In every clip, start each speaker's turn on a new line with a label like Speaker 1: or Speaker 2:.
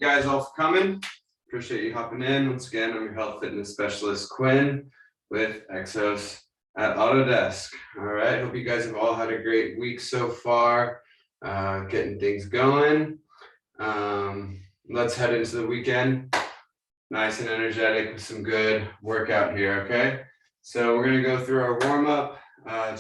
Speaker 1: guys all for coming. Appreciate you hopping in. Once again, I'm your health fitness specialist, Quinn, with Exos at Autodesk. All right, hope you guys have all had a great week so far, getting things going. Let's head into the weekend, nice and energetic with some good workout here, okay? So we're gonna go through our warm-up,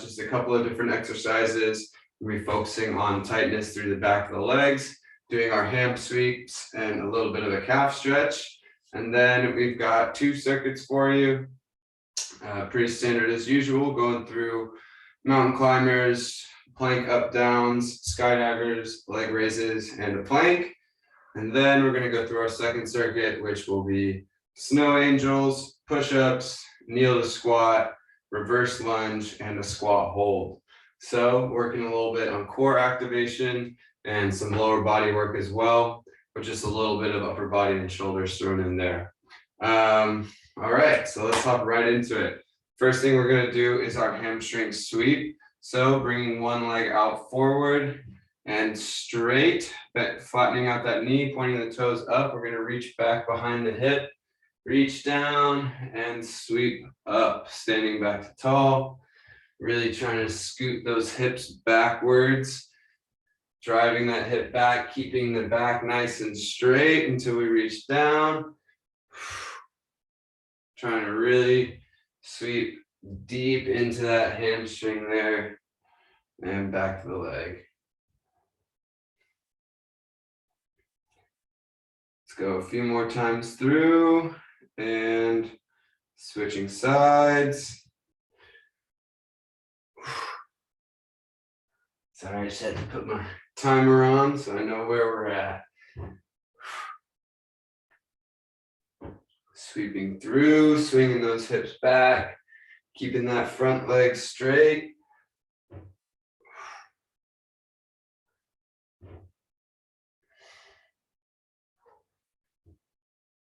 Speaker 1: just a couple of different exercises. We'll be focusing on tightness through the back of the legs, doing our ham sweeps and a little bit of a calf stretch. And then we've got 2 circuits for you. Pretty standard as usual, going through mountain climbers, plank up downs, skydivers, leg raises, and a plank. And then we're going to go through our second circuit, which will be snow angels, push-ups, kneel to squat, reverse lunge, and a squat hold. So working a little bit on core activation and some lower body work as well, with just a little bit of upper body and shoulders thrown in there. All right, so let's hop right into it. First thing we're going to do is our hamstring sweep. So bringing one leg out forward and straight, flattening out that knee, pointing the toes up. We're going to reach back behind the hip, reach down and sweep up, standing back to tall. Really trying to scoot those hips backwards, driving that hip back, keeping the back nice and straight until we reach down. Trying to really sweep deep into that hamstring there and back to the leg. Let's go a few more times through and switching sides. Sorry, I just had to put my timer on so I know where we're at. Sweeping through, swinging those hips back, keeping that front leg straight.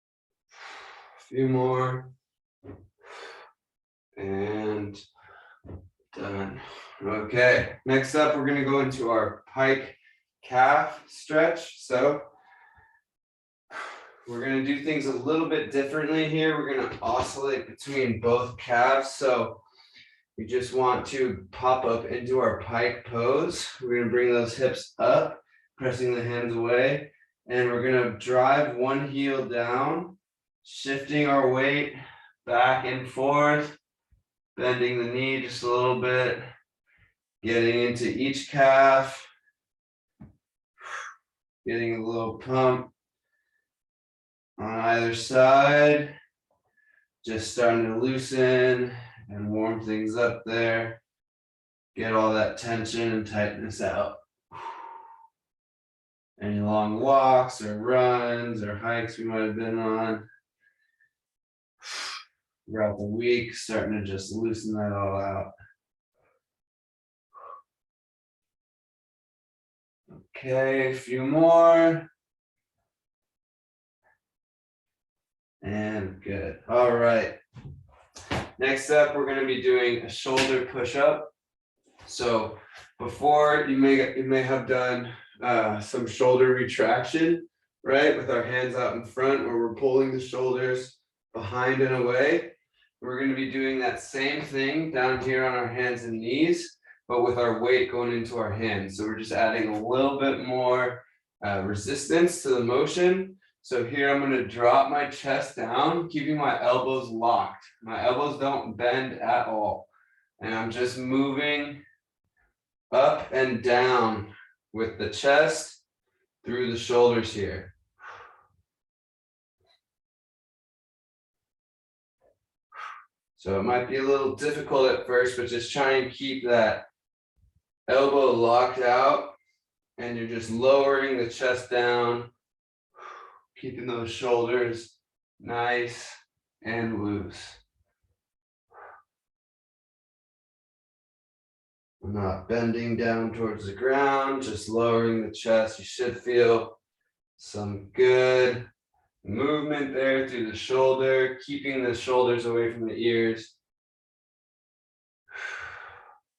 Speaker 1: A few more. And done. Okay, next up, we're going to go into our pike calf stretch. So we're going to do things a little bit differently here. We're going to oscillate between both calves. So we just want to pop up into our pike pose. We're going to bring those hips up, pressing the hands away. And we're going to drive one heel down, shifting our weight back and forth, bending the knee just a little bit, getting into each calf, getting a little pump on either side, just starting to loosen and warm things up there, get all that tension and tightness out. Any long walks or runs or hikes we might have been on throughout the week, starting to just loosen that all out. Okay, a few more. And good. All right. Next up, we're going to be doing a shoulder push-up. So before, you may have done some shoulder retraction, right? With our hands out in front, where we're pulling the shoulders behind and away. We're going to be doing that same thing down here on our hands and knees, but with our weight going into our hands. So we're just adding a little bit more resistance to the motion. So here I'm going to drop my chest down, keeping my elbows locked. My elbows don't bend at all. And I'm just moving up and down with the chest through the shoulders here. So it might be a little difficult at first, but just try and keep that elbow locked out, and you're just lowering the chest down, keeping those shoulders nice and loose. I'm not bending down towards the ground, just lowering the chest. You should feel some good movement there through the shoulder, keeping the shoulders away from the ears.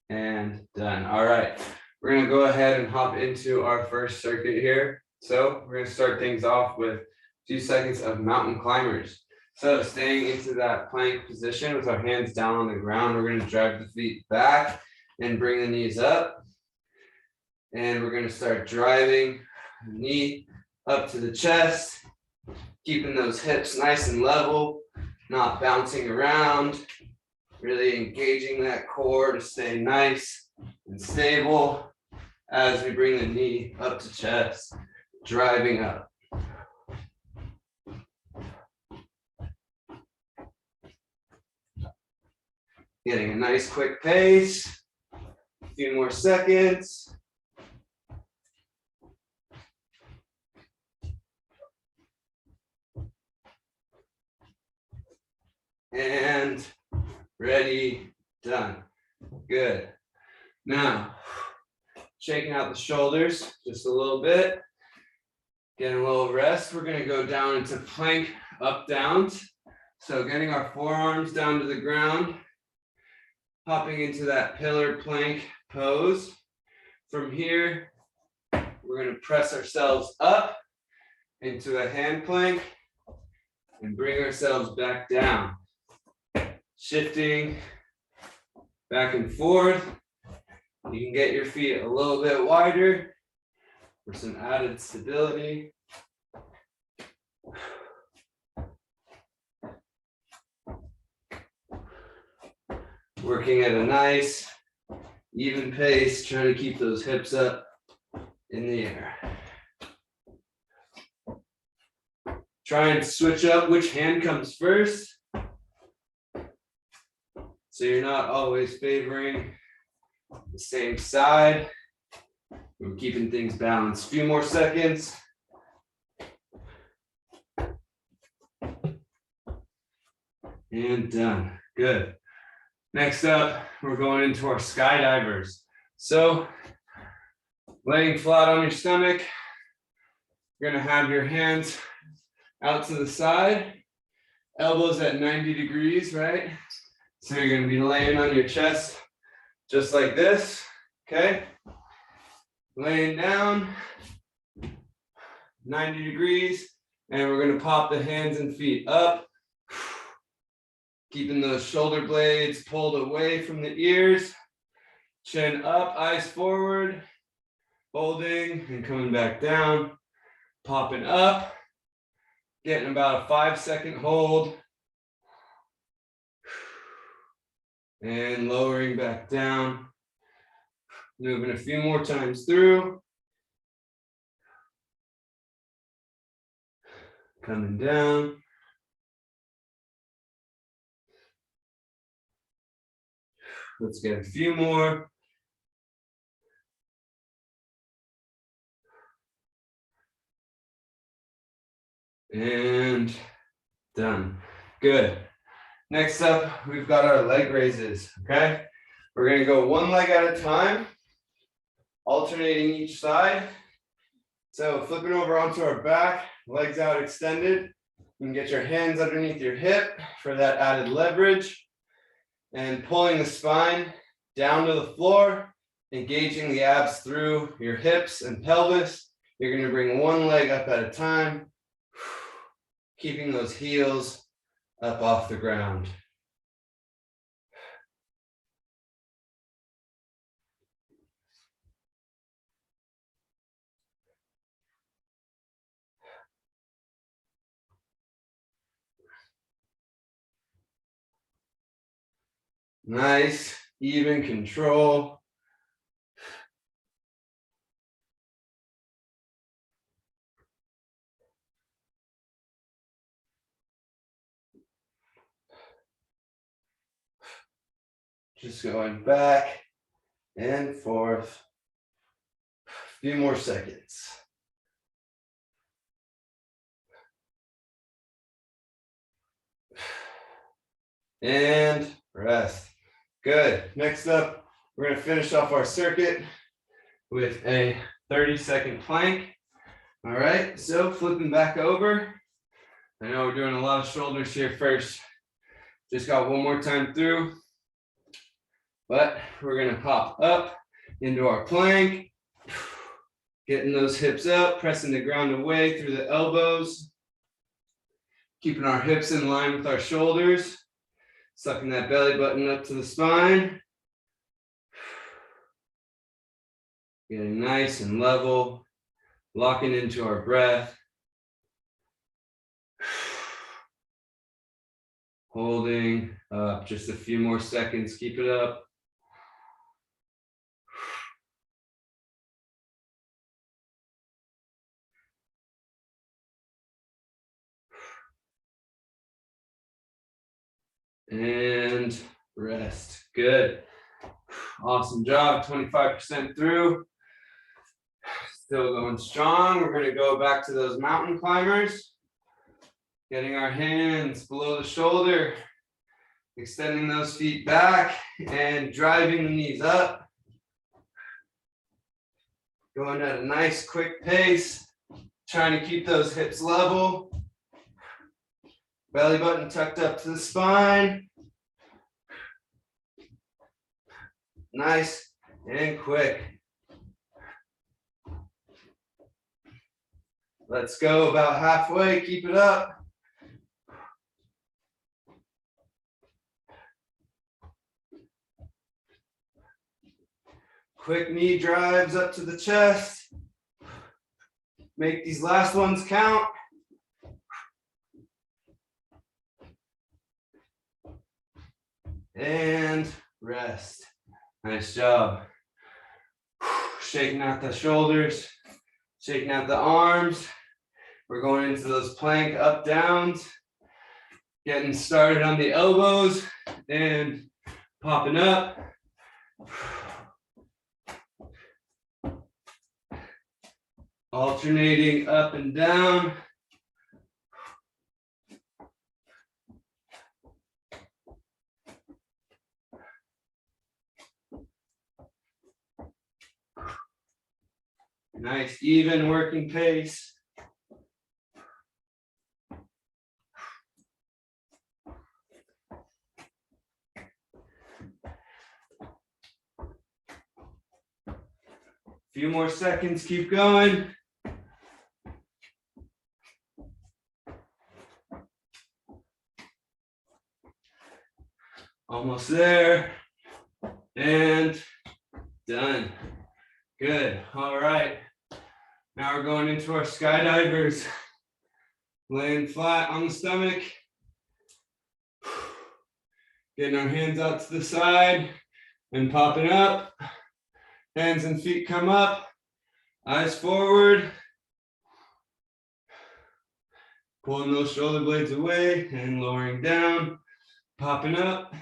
Speaker 1: And done. All right, we're going to go ahead and hop into our first circuit here. So we're going to start things off with a few seconds of mountain climbers. So staying into that plank position with our hands down on the ground, we're going to drive the feet back and bring the knees up. And we're going to start driving the knee up to the chest, keeping those hips nice and level, not bouncing around, really engaging that core to stay nice and stable as we bring the knee up to chest, driving up. Getting a nice quick pace, a few more seconds. And ready, done. Good. Now, shaking out the shoulders just a little bit. Getting a little rest. We're going to go down into plank up downs. So getting our forearms down to the ground. Hopping into that pillar plank pose. From here, we're going to press ourselves up into a hand plank and bring ourselves back down. Shifting back and forth. You can get your feet a little bit wider for some added stability. Working at a nice, even pace, trying to keep those hips up in the air. Try and switch up which hand comes first. So you're not always favoring the same side. We're keeping things balanced. A few more seconds. And done. Good. Next up, we're going into our skydivers. So laying flat on your stomach, you're going to have your hands out to the side, elbows at 90 degrees, right? So you're going to be laying on your chest just like this, okay? Laying down, 90 degrees, and we're going to pop the hands and feet up. Keeping those shoulder blades pulled away from the ears, chin up, eyes forward, holding and coming back down, popping up, getting about a 5-second hold, and lowering back down, moving a few more times through, coming down. Let's get a few more. And done. Good. Next up, we've got our leg raises, okay? We're gonna go one leg at a time, alternating each side. So flipping over onto our back, legs out extended. You can get your hands underneath your hip for that added leverage. And pulling the spine down to the floor, engaging the abs through your hips and pelvis. You're going to bring one leg up at a time, keeping those heels up off the ground. Nice, even control. Just going back and forth. A few more seconds. And rest. Good. Next up, we're going to finish off our circuit with a 30-second plank. All right, so flipping back over. I know we're doing a lot of shoulders here first. Just got one more time through. But we're going to pop up into our plank. Getting those hips up, pressing the ground away through the elbows. Keeping our hips in line with our shoulders. Sucking that belly button up to the spine. Getting nice and level. Locking into our breath. Holding up just a few more seconds. Keep it up. And rest. Good. Awesome job. 25% through. Still going strong. We're going to go back to those mountain climbers. Getting our hands below the shoulder. Extending those feet back and driving the knees up. Going at a nice quick pace. Trying to keep those hips level. Belly button tucked up to the spine. Nice and quick. Let's go about halfway. Keep it up. Quick knee drives up to the chest. Make these last ones count. And rest. Nice job. Shaking out the shoulders, shaking out the arms. We're going into those plank up downs. Getting started on the elbows and popping up. Alternating up and down. Nice, even working pace. Few more seconds, keep going. Almost there. And done. Good. All right. Now we're going into our skydivers. Laying flat on the stomach. Getting our hands out to the side and popping up. Hands and feet come up. Eyes forward. Pulling those shoulder blades away and lowering down. Popping up.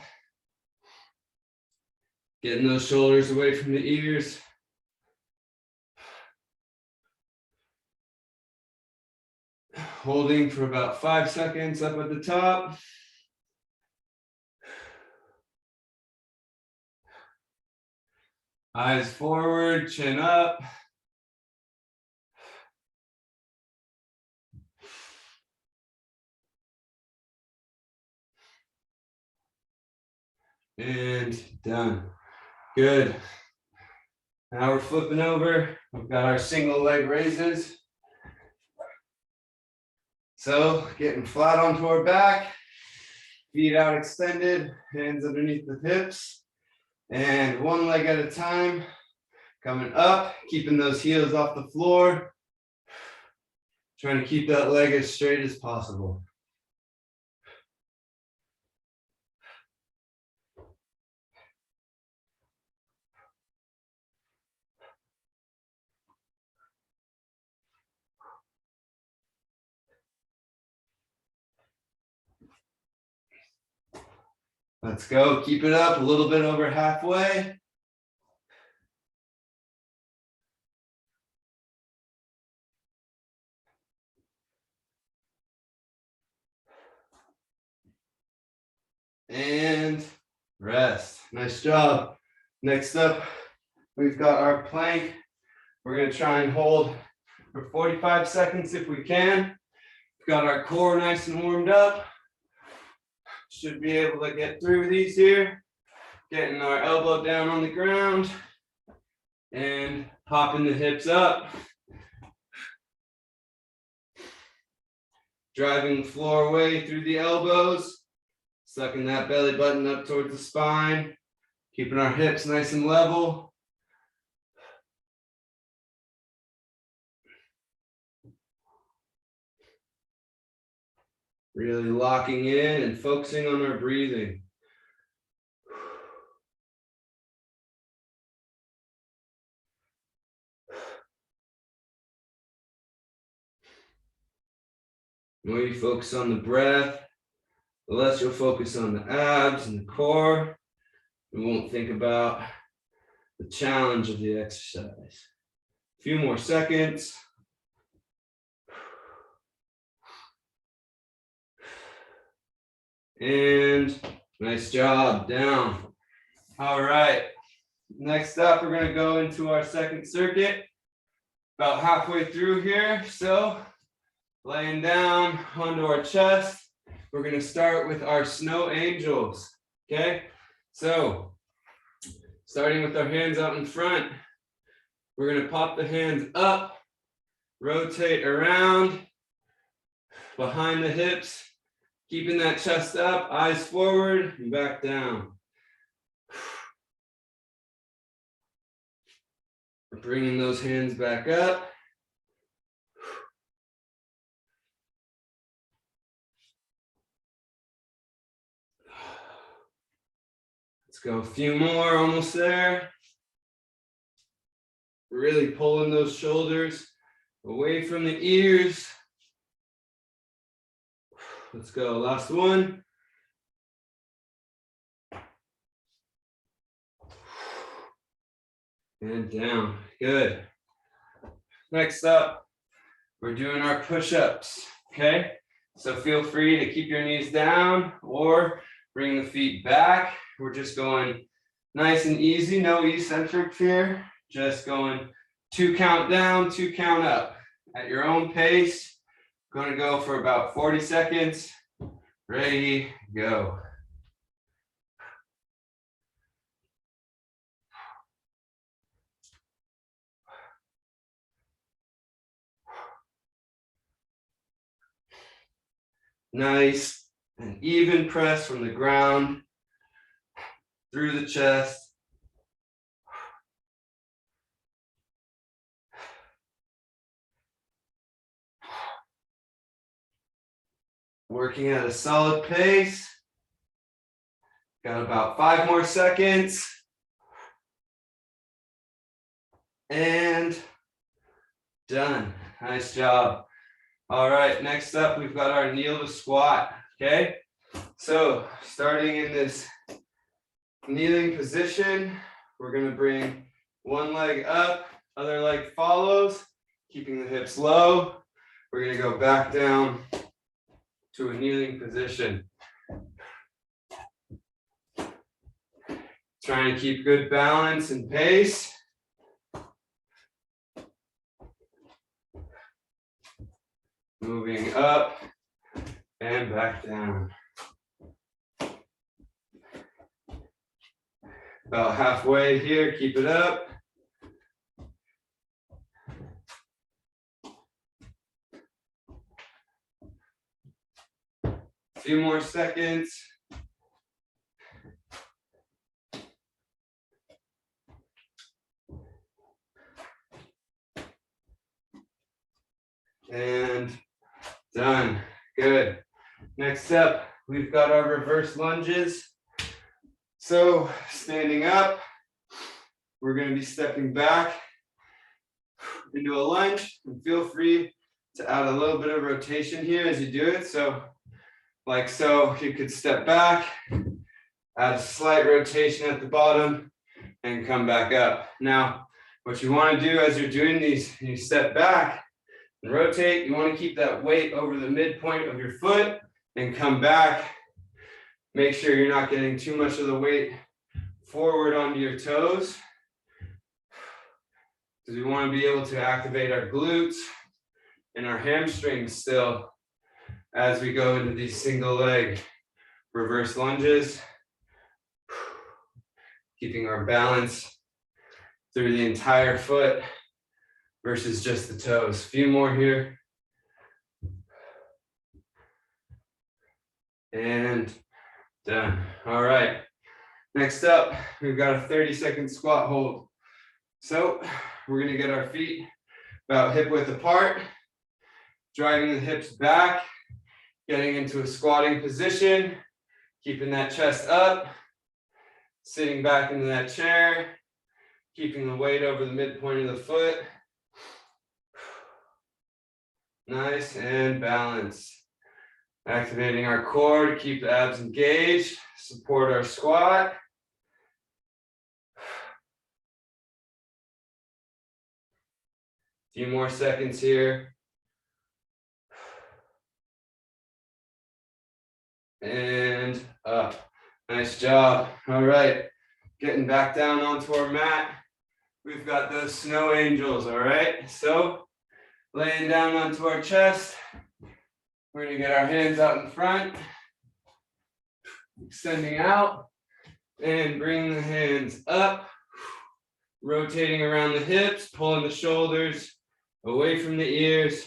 Speaker 1: Getting those shoulders away from the ears. Holding for about 5 seconds up at the top. Eyes forward, chin up. And done. Good. Now we're flipping over. We've got our single leg raises. So getting flat onto our back, feet out extended, hands underneath the hips, and one leg at a time, coming up, keeping those heels off the floor, trying to keep that leg as straight as possible. Let's go, keep it up, a little bit over halfway. And rest. Nice job. Next up, we've got our plank. We're going to try and hold for 45 seconds if we can. We've got our core nice and warmed up. Should be able to get through these here. Getting our elbow down on the ground and popping the hips up. driving the floor away through the elbows, sucking that belly button up towards the spine, keeping our hips nice and level. Really locking in and focusing on our breathing. The more you focus on the breath, the less you'll focus on the abs and the core. We won't think about the challenge of the exercise. A few more seconds. And nice job, down. All right, next up, we're gonna go into our second circuit. About halfway through here, so laying down onto our chest. We're gonna start with our snow angels, okay? So, starting with our hands out in front, we're gonna pop the hands up, rotate around, behind the hips, keeping that chest up, eyes forward, and back down. Bringing those hands back up. Let's go a few more, almost there. Really pulling those shoulders away from the ears. Let's go, last one. And down, good. Next up, we're doing our push-ups, okay? So feel free to keep your knees down or bring the feet back. We're just going nice and easy, no eccentrics here. Just going 2 count down, 2 count up. At your own pace, going to go for about 40 seconds. Ready, go. Nice and even press from the ground through the chest. Working at a solid pace. Got about 5 more seconds. And done. Nice job. All right, next up, we've got our kneel to squat, okay? So starting in this kneeling position, we're gonna bring one leg up, other leg follows, keeping the hips low. We're gonna go back down to a kneeling position. Trying to keep good balance and pace. Moving up and back down. About halfway here, keep it up. A few more seconds. And done. Good. Next up, we've got our reverse lunges. So standing up, we're going to be stepping back into a lunge, and feel free to add a little bit of rotation here as you do it. So like so, you could step back, add a slight rotation at the bottom, and come back up. Now, what you want to do as you're doing these, you step back and rotate. You want to keep that weight over the midpoint of your foot and come back. Make sure you're not getting too much of the weight forward onto your toes, because we want to be able to activate our glutes and our hamstrings still as we go into these single leg reverse lunges, keeping our balance through the entire foot versus just the toes. A few more here. and done. All right. Next up, we've got a 30-second squat hold. So we're gonna get our feet about hip width apart, driving the hips back, getting into a squatting position, keeping that chest up, sitting back into that chair, keeping the weight over the midpoint of the foot. Nice and balanced. Activating our core to keep the abs engaged, support our squat. Few more seconds here. And up. Nice job. All right. Getting back down onto our mat. We've got those snow angels, all right? So laying down onto our chest. We're gonna get our hands out in front, extending out, and bring the hands up, rotating around the hips, pulling the shoulders away from the ears.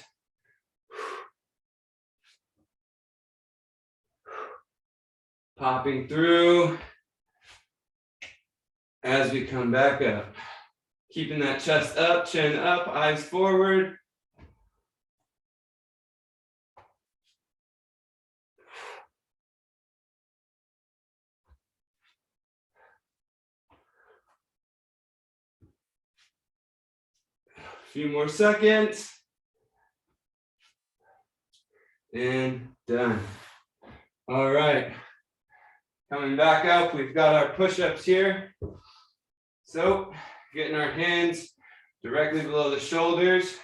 Speaker 1: Popping through as we come back up. Keeping that chest up, chin up, eyes forward. A few more seconds. And done. All right. Coming back up, we've got our push-ups here. So getting our hands directly below the shoulders.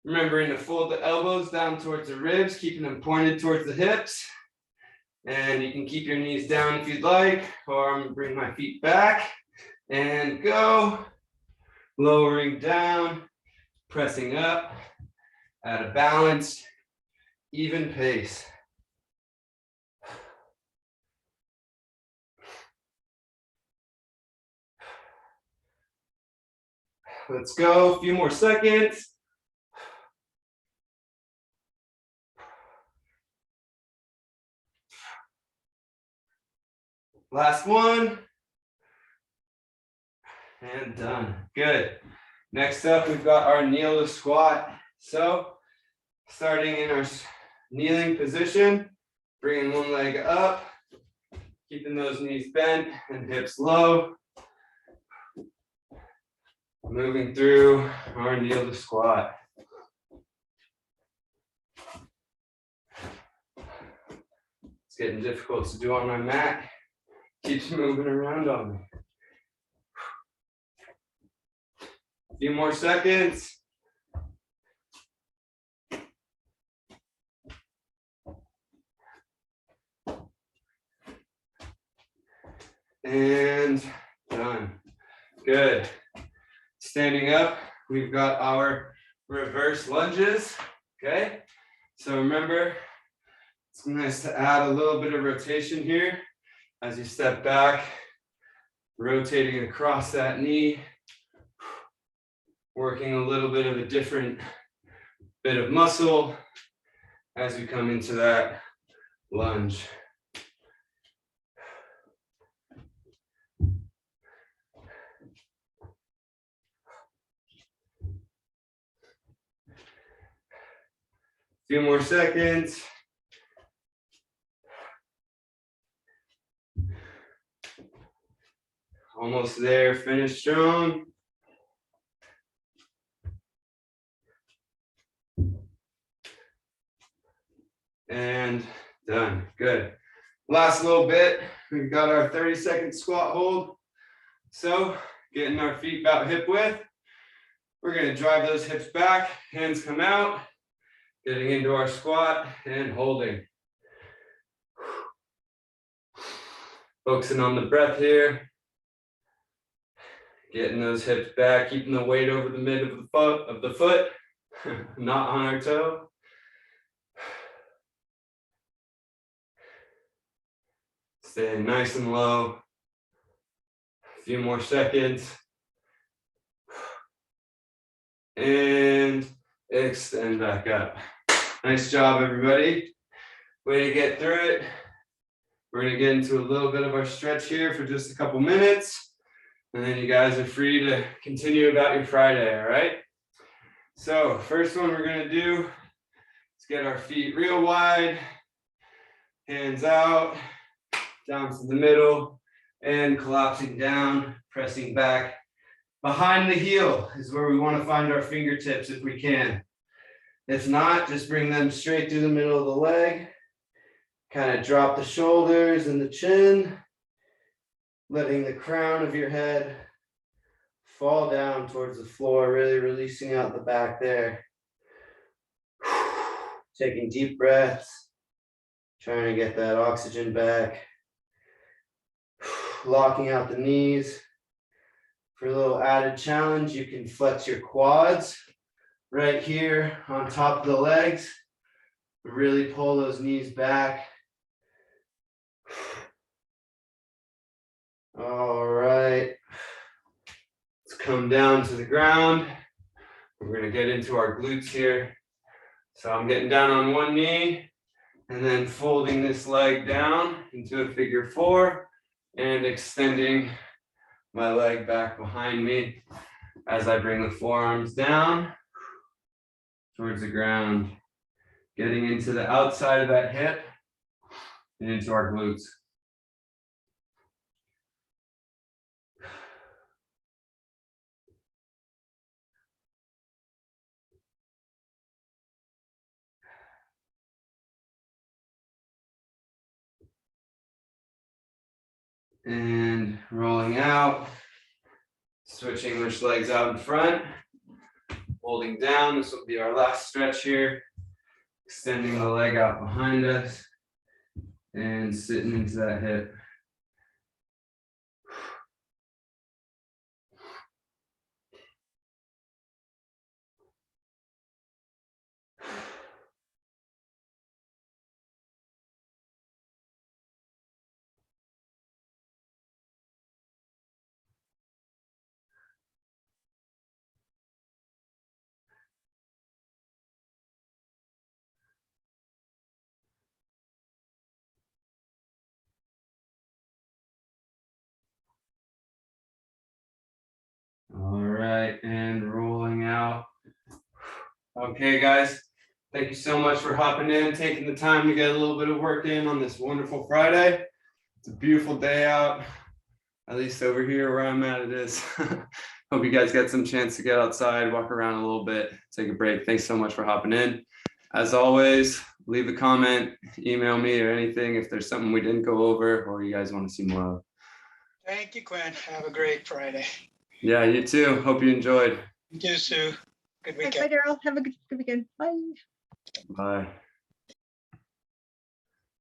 Speaker 1: Remembering to fold the elbows down towards the ribs, keeping them pointed towards the hips. And you can keep your knees down if you'd like, or I'm gonna bring my feet back and go. Lowering down, pressing up at a balanced, even pace. Let's go, a few more seconds. Last one. And done. Good. Next up, we've got our kneel to squat. So starting in our kneeling position, bringing one leg up, keeping those knees bent and hips low. Moving through our kneel to squat. It's getting difficult to do on my mat. Keeps moving around on me. A few more seconds. And done. Good. Standing up, we've got our reverse lunges. Okay. So remember, it's nice to add a little bit of rotation here as you step back, rotating across that knee, working a little bit of a different bit of muscle as we come into that lunge. Few more seconds. Almost there, finish strong. And done, good. Last little bit, we've got our 30-second squat hold. So getting our feet about hip width. We're gonna drive those hips back, hands come out, getting into our squat and holding. Focusing on the breath here. Getting those hips back, keeping the weight over the mid of the foot, not on our toe. Staying nice and low. A few more seconds. And extend back up. Nice job, everybody. way to get through it. We're gonna get into a little bit of our stretch here for just a couple minutes, and then you guys are free to continue about your Friday, all right? So first one we're gonna do is get our feet real wide, hands out, down to the middle, and collapsing down, pressing back. Behind the heel is where we want to find our fingertips if we can. If not, just bring them straight through the middle of the leg. Kind of drop the shoulders and the chin, letting the crown of your head fall down towards the floor, really releasing out the back there. Taking deep breaths, trying to get that oxygen back. Locking out the knees. For a little added challenge, you can flex your quads right here on top of the legs. Really pull those knees back. All right. Let's come down to the ground. We're going to get into our glutes here. So I'm getting down on one knee and then folding this leg down into a figure four and extending my leg back behind me as I bring the forearms down towards the ground, getting into the outside of that hip and into our glutes. And rolling out, switching which legs out in front, holding down. This will be our last stretch here. Extending the leg out behind us and sitting into that hip. All right, and rolling out. Okay, guys, thank you so much for hopping in, taking the time to get a little bit of work in on this wonderful Friday. It's a beautiful day out, at least over here where I'm at it is. Hope you guys get some chance to get outside, walk around a little bit, take a break. Thanks so much for hopping in. As always, leave a comment, email me or anything if there's something we didn't go over or you guys want to see more of.
Speaker 2: Thank you, Quinn. Have a great Friday.
Speaker 1: Yeah, you too. Hope you enjoyed.
Speaker 2: You too, Sue. Good weekend.
Speaker 3: Bye, Daryl. Have a good weekend. Bye.
Speaker 1: Bye.